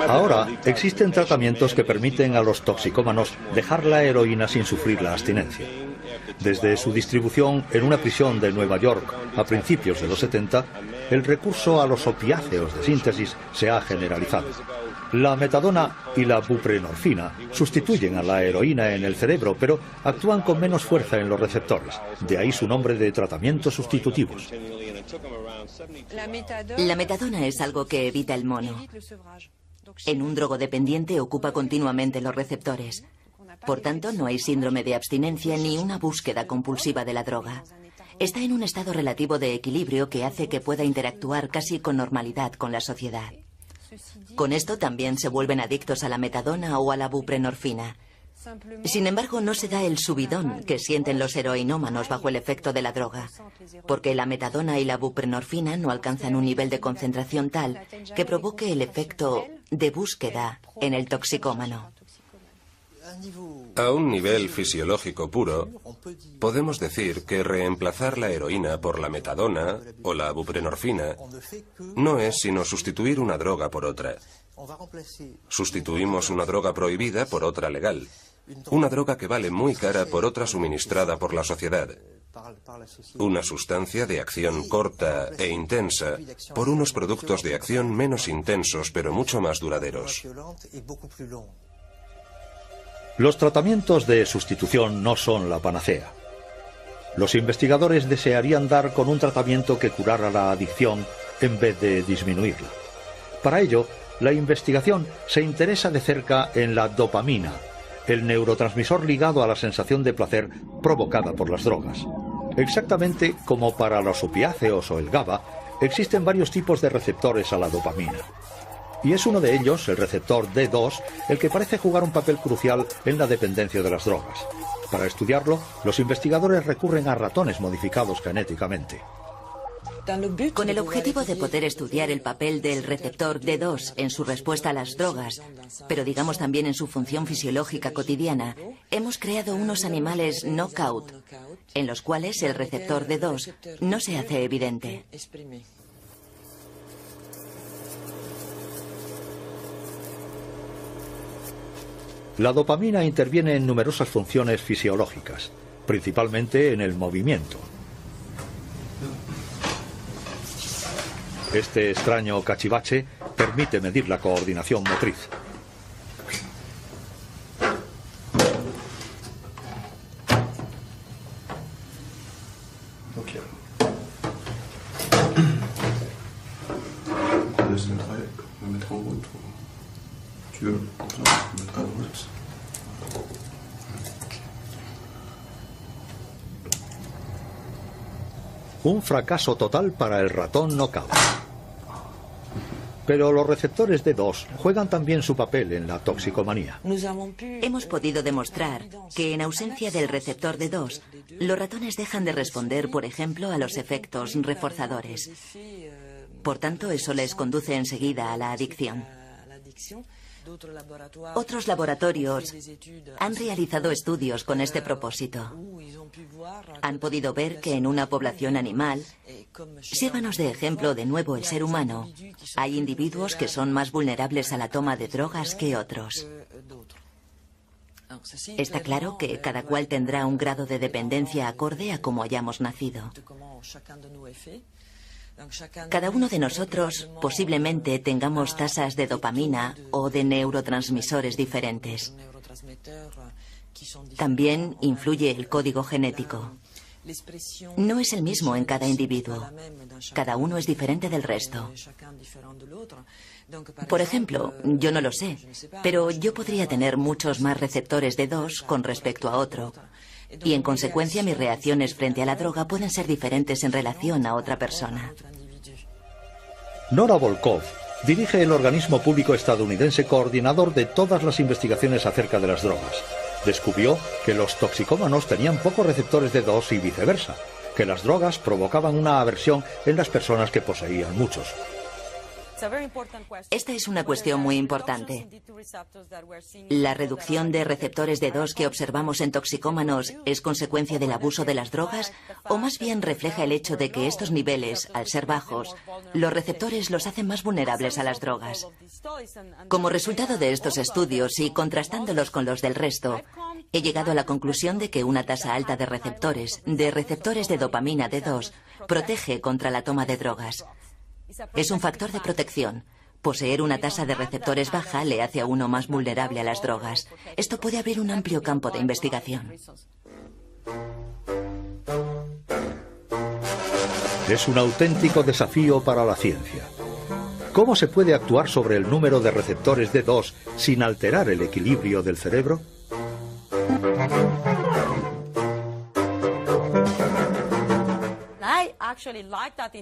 S1: Ahora, existen tratamientos que permiten a los toxicómanos dejar la heroína sin sufrir la abstinencia. Desde su distribución en una prisión de Nueva York a principios de los 70, el recurso a los opiáceos de síntesis se ha generalizado. La metadona y la buprenorfina sustituyen a la heroína en el cerebro, pero actúan con menos fuerza en los receptores. De ahí su nombre de tratamientos sustitutivos.
S5: La metadona es algo que evita el mono. En un drogodependiente ocupa continuamente los receptores. Por tanto, no hay síndrome de abstinencia ni una búsqueda compulsiva de la droga. Está en un estado relativo de equilibrio que hace que pueda interactuar casi con normalidad con la sociedad. Con esto también se vuelven adictos a la metadona o a la buprenorfina. Sin embargo, no se da el subidón que sienten los heroinómanos bajo el efecto de la droga, porque la metadona y la buprenorfina no alcanzan un nivel de concentración tal que provoque el efecto de búsqueda en el toxicómano.
S2: A un nivel fisiológico puro, podemos decir que reemplazar la heroína por la metadona o la buprenorfina no es sino sustituir una droga por otra. Sustituimos una droga prohibida por otra legal. Una droga que vale muy cara por otra suministrada por la sociedad. Una sustancia de acción corta e intensa por unos productos de acción menos intensos pero mucho más duraderos.
S1: Los tratamientos de sustitución no son la panacea. Los investigadores desearían dar con un tratamiento que curara la adicción en vez de disminuirla. Para ello, la investigación se interesa de cerca en la dopamina, el neurotransmisor ligado a la sensación de placer provocada por las drogas. Exactamente como para los opiáceos o el GABA, existen varios tipos de receptores a la dopamina. Y es uno de ellos, el receptor D2, el que parece jugar un papel crucial en la dependencia de las drogas. Para estudiarlo, los investigadores recurren a ratones modificados genéticamente.
S5: Con el objetivo de poder estudiar el papel del receptor D2 en su respuesta a las drogas, pero digamos también en su función fisiológica cotidiana, hemos creado unos animales knockout, en los cuales el receptor D2 no se hace evidente.
S1: La dopamina interviene en numerosas funciones fisiológicas. principalmente en el movimiento. Este extraño cachivache permite medir la coordinación motriz. Un fracaso total para el ratón Knockout. Pero los receptores D2 juegan también su papel en la toxicomanía.
S5: Hemos podido demostrar que en ausencia del receptor D2, los ratones dejan de responder, por ejemplo, a los efectos reforzadores. Por tanto, eso les conduce enseguida a la adicción. Otros laboratorios han realizado estudios con este propósito. Han podido ver que en una población animal, sírvanos de ejemplo de nuevo el ser humano, hay individuos que son más vulnerables a la toma de drogas que otros. Está claro que cada cual tendrá un grado de dependencia acorde a cómo hayamos nacido. Cada uno de nosotros posiblemente tengamos tasas de dopamina o de neurotransmisores diferentes. También influye el código genético. No es el mismo en cada individuo. Cada uno es diferente del resto. Por ejemplo, yo no lo sé, pero yo podría tener muchos más receptores D2 con respecto a otro. Y en consecuencia mis reacciones frente a la droga pueden ser diferentes en relación a otra persona.
S1: Nora Volkov dirige el organismo público estadounidense coordinador de todas las investigaciones acerca de las drogas. Descubrió que los toxicómanos tenían pocos receptores D2 y viceversa, que las drogas provocaban una aversión en las personas que poseían muchos.
S5: Esta es una cuestión muy importante. ¿La reducción de receptores D2 que observamos en toxicómanos es consecuencia del abuso de las drogas o más bien refleja el hecho de que estos niveles, al ser bajos, los receptores los hacen más vulnerables a las drogas? Como resultado de estos estudios y contrastándolos con los del resto, he llegado a la conclusión de que una tasa alta de receptores de dopamina D2 protege contra la toma de drogas. Es un factor de protección. Poseer una tasa de receptores baja le hace a uno más vulnerable a las drogas. Esto puede abrir un amplio campo de investigación.
S1: Es un auténtico desafío para la ciencia. ¿Cómo se puede actuar sobre el número de receptores D2 sin alterar el equilibrio del cerebro?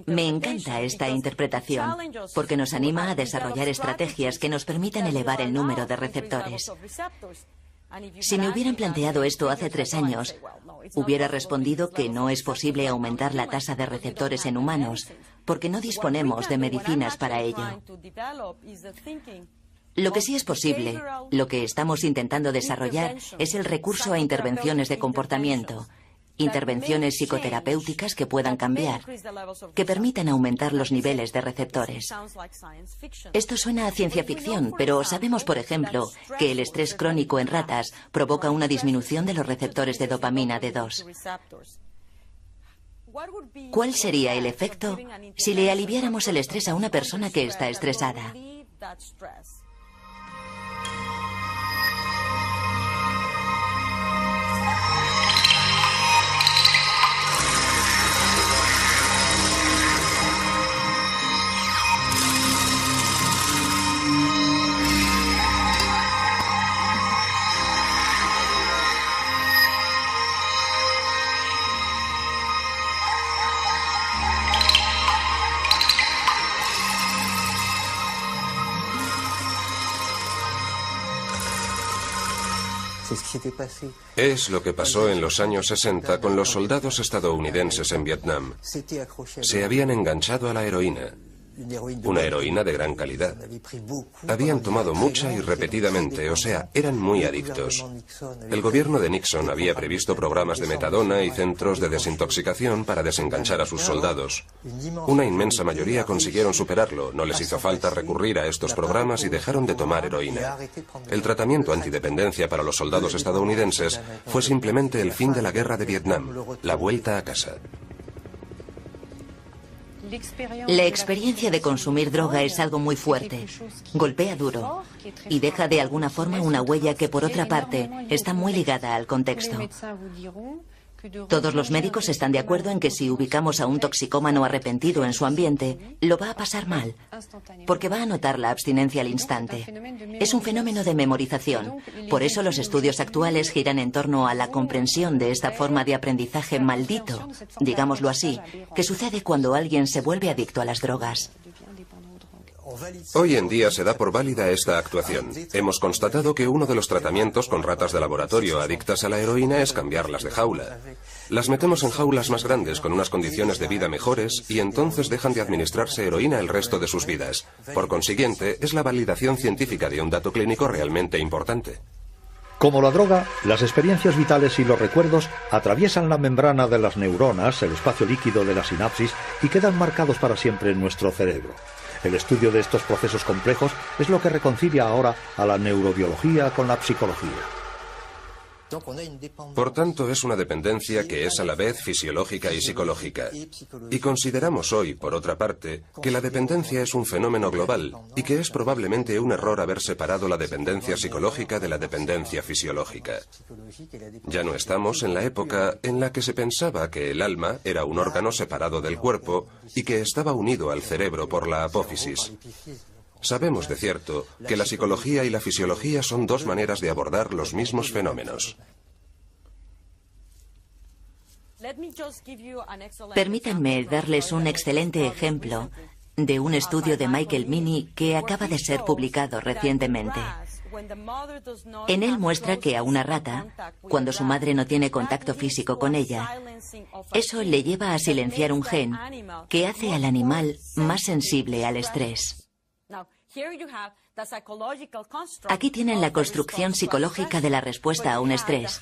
S5: Me encanta esta interpretación porque nos anima a desarrollar estrategias que nos permitan elevar el número de receptores. Si me hubieran planteado esto hace 3 años, hubiera respondido que no es posible aumentar la tasa de receptores en humanos porque no disponemos de medicinas para ello. Lo que sí es posible, lo que estamos intentando desarrollar, es el recurso a intervenciones de comportamiento. Intervenciones psicoterapéuticas que puedan cambiar, que permitan aumentar los niveles de receptores. Esto suena a ciencia ficción, pero sabemos, por ejemplo, que el estrés crónico en ratas provoca una disminución de los receptores de dopamina D2. ¿Cuál sería el efecto si le aliviáramos el estrés a una persona que está estresada?
S2: Es lo que pasó en los años 60 con los soldados estadounidenses en Vietnam. Se habían enganchado a la heroína una heroína de gran calidad. Habían tomado mucha y repetidamente, o sea, eran muy adictos. El gobierno de Nixon había previsto programas de metadona y centros de desintoxicación para desenganchar a sus soldados. Una inmensa mayoría consiguieron superarlo, no les hizo falta recurrir a estos programas y dejaron de tomar heroína. El tratamiento antidependencia para los soldados estadounidenses fue simplemente el fin de la guerra de Vietnam, la vuelta a casa.
S5: La experiencia de consumir droga es algo muy fuerte, golpea duro y deja de alguna forma una huella que, por otra parte, está muy ligada al contexto. Todos los médicos están de acuerdo en que si ubicamos a un toxicómano arrepentido en su ambiente, lo va a pasar mal, porque va a notar la abstinencia al instante. Es un fenómeno de memorización. Por eso los estudios actuales giran en torno a la comprensión de esta forma de aprendizaje maldito, digámoslo así, que sucede cuando alguien se vuelve adicto a las drogas.
S2: Hoy en día se da por válida esta actuación. Hemos constatado que uno de los tratamientos con ratas de laboratorio adictas a la heroína es cambiarlas de jaula. Las metemos en jaulas más grandes con unas condiciones de vida mejores y entonces dejan de administrarse heroína el resto de sus vidas. Por consiguiente, es la validación científica de un dato clínico realmente importante.
S1: Como la droga, las experiencias vitales y los recuerdos atraviesan la membrana de las neuronas, el espacio líquido de la sinapsis, y quedan marcados para siempre en nuestro cerebro. El estudio de estos procesos complejos es lo que reconcilia ahora a la neurobiología con la psicología.
S2: Por tanto, es una dependencia que es a la vez fisiológica y psicológica. Y consideramos hoy, por otra parte, que la dependencia es un fenómeno global y que es probablemente un error haber separado la dependencia psicológica de la dependencia fisiológica. Ya no estamos en la época en la que se pensaba que el alma era un órgano separado del cuerpo y que estaba unido al cerebro por la apófisis. Sabemos de cierto que la psicología y la fisiología son dos maneras de abordar los mismos fenómenos.
S5: Permítanme darles un excelente ejemplo de un estudio de Michael Meaney que acaba de ser publicado recientemente. En él muestra que a una rata, cuando su madre no tiene contacto físico con ella, eso le lleva a silenciar un gen que hace al animal más sensible al estrés. Aquí tienen la construcción psicológica de la respuesta a un estrés,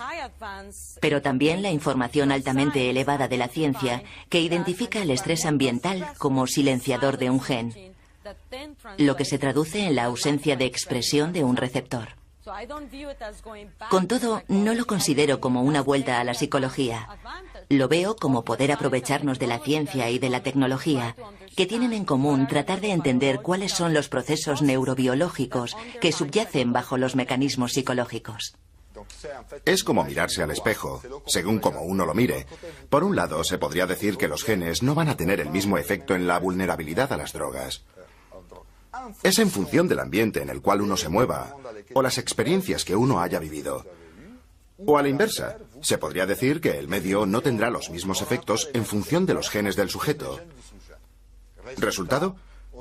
S5: pero también la información altamente elevada de la ciencia que identifica el estrés ambiental como silenciador de un gen, lo que se traduce en la ausencia de expresión de un receptor. Con todo, no lo considero como una vuelta a la psicología. Lo veo como poder aprovecharnos de la ciencia y de la tecnología, que tienen en común tratar de entender cuáles son los procesos neurobiológicos que subyacen bajo los mecanismos psicológicos.
S3: Es como mirarse al espejo, según como uno lo mire. Por un lado, se podría decir que los genes no van a tener el mismo efecto en la vulnerabilidad a las drogas. Es en función del ambiente en el cual uno se mueva, o las experiencias que uno haya vivido. O a la inversa, se podría decir que el medio no tendrá los mismos efectos en función de los genes del sujeto. Resultado,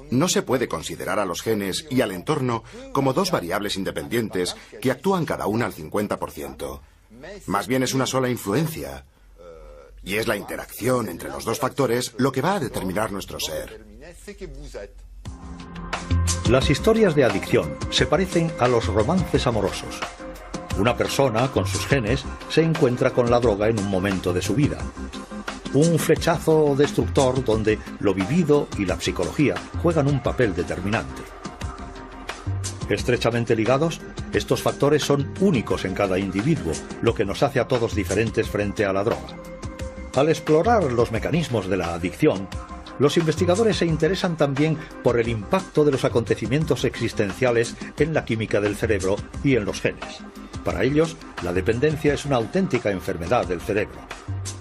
S3: no se puede considerar a los genes y al entorno como dos variables independientes que actúan cada una al 50%. Más bien es una sola influencia. Y es la interacción entre los dos factores lo que va a determinar nuestro ser.
S1: Las historias de adicción se parecen a los romances amorosos. Una persona, con sus genes, se encuentra con la droga en un momento de su vida. Un flechazo destructor donde lo vivido y la psicología juegan un papel determinante. Estrechamente ligados, estos factores son únicos en cada individuo, lo que nos hace a todos diferentes frente a la droga. Al explorar los mecanismos de la adicción, los investigadores se interesan también por el impacto de los acontecimientos existenciales en la química del cerebro y en los genes. Para ellos, la dependencia es una auténtica enfermedad del cerebro.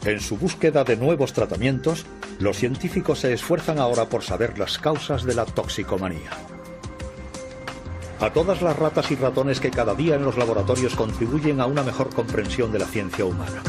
S1: En su búsqueda de nuevos tratamientos, los científicos se esfuerzan ahora por saber las causas de la toxicomanía. A todas las ratas y ratones que cada día en los laboratorios contribuyen a una mejor comprensión de la ciencia humana.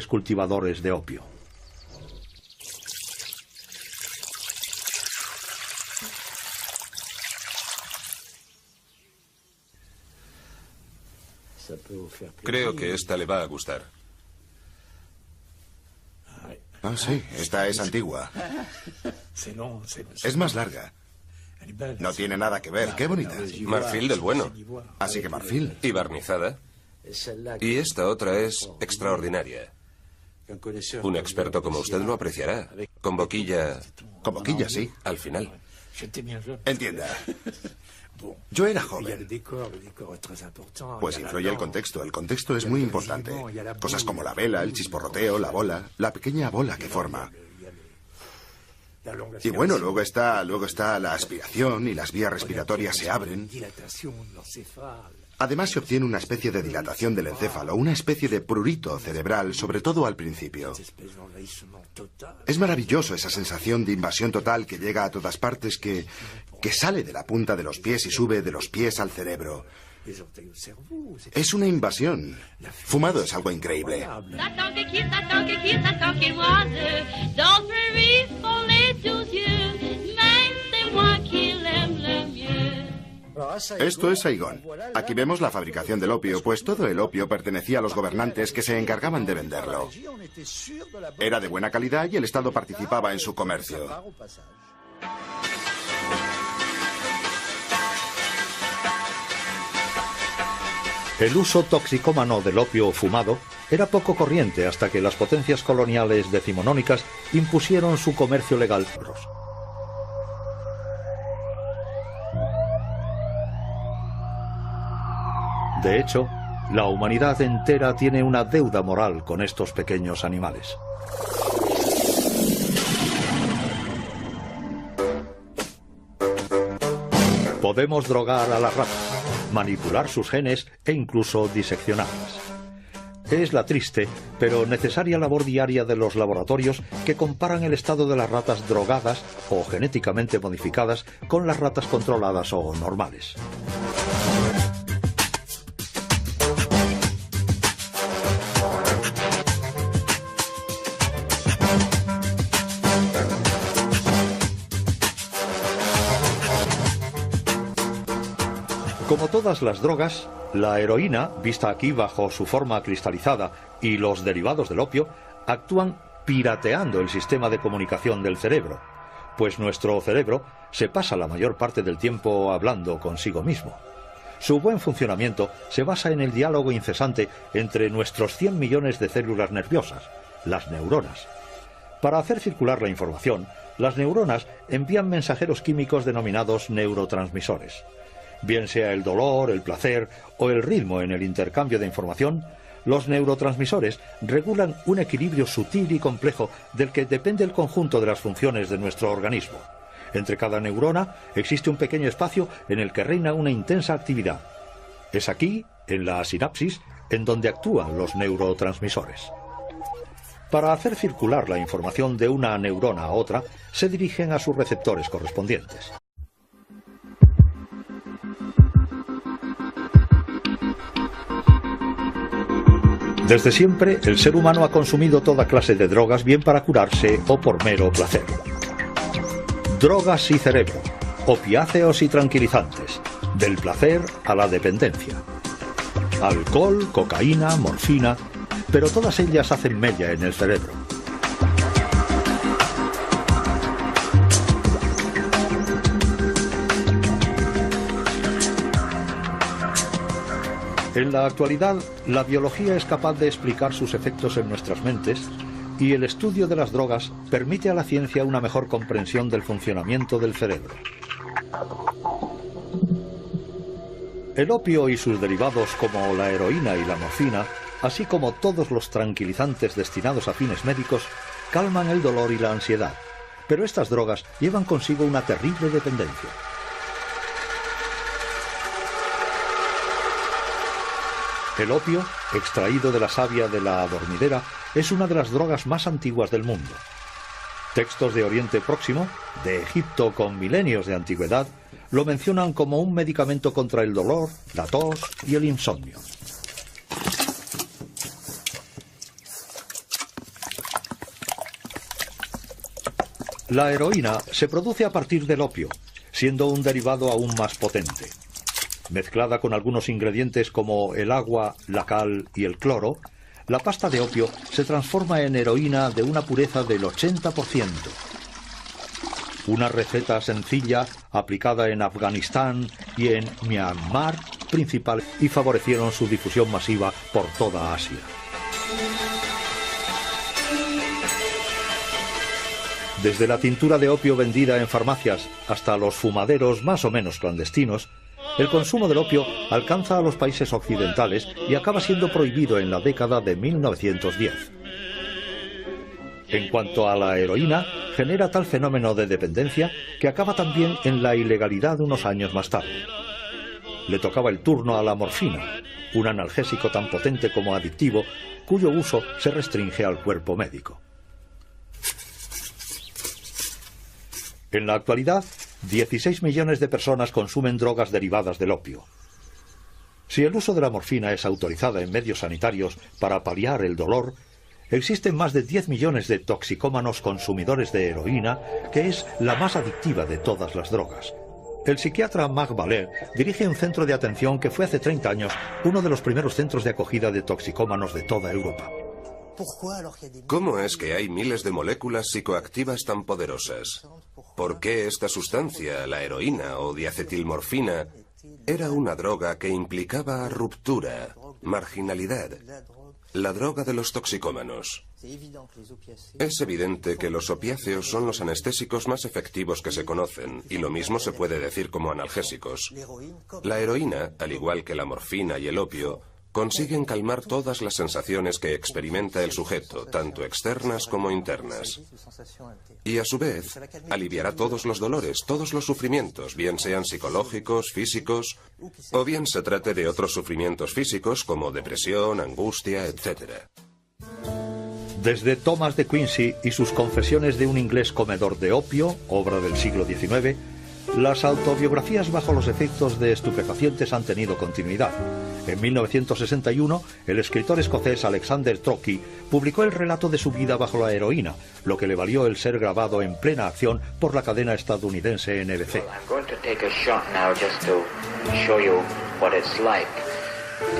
S1: cultivadores de opio.
S2: Creo que esta le va a gustar.
S3: Ah, sí, esta es antigua. Es más larga. No tiene nada que ver, qué bonita.
S2: Marfil del bueno.
S3: Así que marfil.
S2: Y barnizada. Y esta otra es extraordinaria. Un experto como usted lo apreciará. Con boquilla...
S3: Con boquilla, sí.
S2: Al final.
S3: Entienda. Yo era joven. Pues influye el contexto. El contexto es muy importante. Cosas como la vela, el chisporroteo, la bola, la pequeña bola que forma. Y bueno, luego está la aspiración y las vías respiratorias se abren. Además se obtiene una especie de dilatación del encéfalo, una especie de prurito cerebral, sobre todo al principio. Es maravilloso esa sensación de invasión total que llega a todas partes, que sale de la punta de los pies y sube de los pies al cerebro. Es una invasión. Fumado es algo increíble. Esto es Saigón. Aquí vemos la fabricación del opio, pues todo el opio pertenecía a los gobernantes que se encargaban de venderlo. Era de buena calidad y el Estado participaba en su comercio.
S1: El uso toxicómano del opio fumado era poco corriente hasta que las potencias coloniales decimonónicas impusieron su comercio legal. De hecho, la humanidad entera tiene una deuda moral con estos pequeños animales. Podemos drogar a las ratas, manipular sus genes e incluso diseccionarlas. Es la triste, pero necesaria labor diaria de los laboratorios que comparan el estado de las ratas drogadas o genéticamente modificadas con las ratas controladas o normales. Como todas las drogas, la heroína, vista aquí bajo su forma cristalizada, y los derivados del opio, actúan pirateando el sistema de comunicación del cerebro, pues nuestro cerebro se pasa la mayor parte del tiempo hablando consigo mismo. Su buen funcionamiento se basa en el diálogo incesante entre nuestros 100 millones de células nerviosas, las neuronas. Para hacer circular la información, las neuronas envían mensajeros químicos denominados neurotransmisores. Bien sea el dolor, el placer o el ritmo en el intercambio de información, los neurotransmisores regulan un equilibrio sutil y complejo del que depende el conjunto de las funciones de nuestro organismo. Entre cada neurona existe un pequeño espacio en el que reina una intensa actividad. Es aquí, en la sinapsis, en donde actúan los neurotransmisores. Para hacer circular la información de una neurona a otra, se dirigen a sus receptores correspondientes. Desde siempre, el ser humano ha consumido toda clase de drogas, bien para curarse o por mero placer. Drogas y cerebro, opiáceos y tranquilizantes, del placer a la dependencia. Alcohol, cocaína, morfina, pero todas ellas hacen mella en el cerebro. En la actualidad, la biología es capaz de explicar sus efectos en nuestras mentes y el estudio de las drogas permite a la ciencia una mejor comprensión del funcionamiento del cerebro. El opio y sus derivados como la heroína y la morfina, así como todos los tranquilizantes destinados a fines médicos, calman el dolor y la ansiedad, pero estas drogas llevan consigo una terrible dependencia. El opio, extraído de la savia de la adormidera, es una de las drogas más antiguas del mundo. Textos de Oriente Próximo, de Egipto con milenios de antigüedad, lo mencionan como un medicamento contra el dolor, la tos y el insomnio. La heroína se produce a partir del opio, siendo un derivado aún más potente. Mezclada con algunos ingredientes como el agua, la cal y el cloro, la pasta de opio se transforma en heroína de una pureza del 80%. Una receta sencilla aplicada en Afganistán y en Myanmar principal y favorecieron su difusión masiva por toda Asia. Desde la tintura de opio vendida en farmacias hasta los fumaderos más o menos clandestinos, el consumo del opio alcanza a los países occidentales y acaba siendo prohibido en la década de 1910. En cuanto a la heroína, genera tal fenómeno de dependencia que acaba también en la ilegalidad unos años más tarde. Le tocaba el turno a la morfina, un analgésico tan potente como adictivo, cuyo uso se restringe al cuerpo médico. En la actualidad, 16 millones de personas consumen drogas derivadas del opio. Si el uso de la morfina es autorizada en medios sanitarios para paliar el dolor, existen más de 10 millones de toxicómanos consumidores de heroína, que es la más adictiva de todas las drogas. El psiquiatra Marc Valère dirige un centro de atención que fue hace 30 años uno de los primeros centros de acogida de toxicómanos de toda Europa.
S2: ¿Cómo es que hay miles de moléculas psicoactivas tan poderosas? ¿Por qué esta sustancia, la heroína o diacetilmorfina, era una droga que implicaba ruptura, marginalidad? La droga de los toxicómanos. Es evidente que los opiáceos son los anestésicos más efectivos que se conocen, y lo mismo se puede decir como analgésicos. La heroína, al igual que la morfina y el opio, consiguen calmar todas las sensaciones que experimenta el sujeto, tanto externas como internas. Y a su vez, aliviará todos los dolores, todos los sufrimientos, bien sean psicológicos, físicos, o bien se trate de otros sufrimientos físicos como depresión, angustia, etc.
S1: Desde Thomas de Quincy y sus confesiones de un inglés comedor de opio, obra del siglo XIX, las autobiografías bajo los efectos de estupefacientes han tenido continuidad. En 1961, el escritor escocés Alexander Trocchi publicó el relato de su vida bajo la heroína, lo que le valió el ser grabado en plena acción por la cadena estadounidense NBC.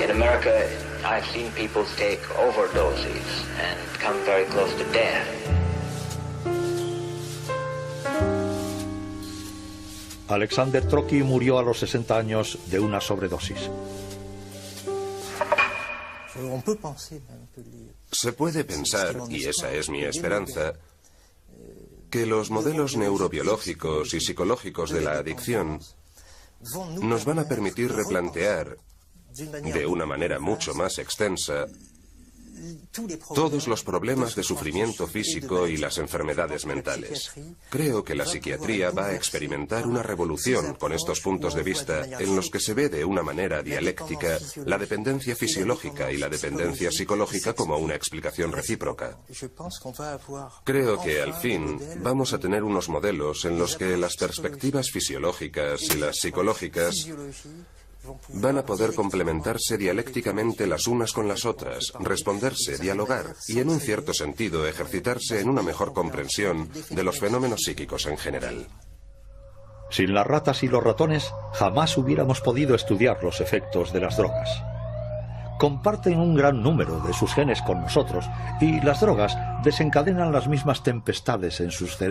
S4: In America, I've seen people take overdoses and come very close to death.
S1: Alexander Trocchi murió a los 60 años de una sobredosis.
S2: Se puede pensar, y esa es mi esperanza, que los modelos neurobiológicos y psicológicos de la adicción nos van a permitir replantear, de una manera mucho más extensa, todos los problemas de sufrimiento físico y las enfermedades mentales. Creo que la psiquiatría va a experimentar una revolución con estos puntos de vista en los que se ve de una manera dialéctica la dependencia fisiológica y la dependencia psicológica como una explicación recíproca. Creo que al fin vamos a tener unos modelos en los que las perspectivas fisiológicas y las psicológicas van a poder complementarse dialécticamente las unas con las otras, responderse, dialogar y, en un cierto sentido, ejercitarse en una mejor comprensión de los fenómenos psíquicos en general.
S1: Sin las ratas y los ratones, jamás hubiéramos podido estudiar los efectos de las drogas. Comparten un gran número de sus genes con nosotros y las drogas desencadenan las mismas tempestades en sus cerebros.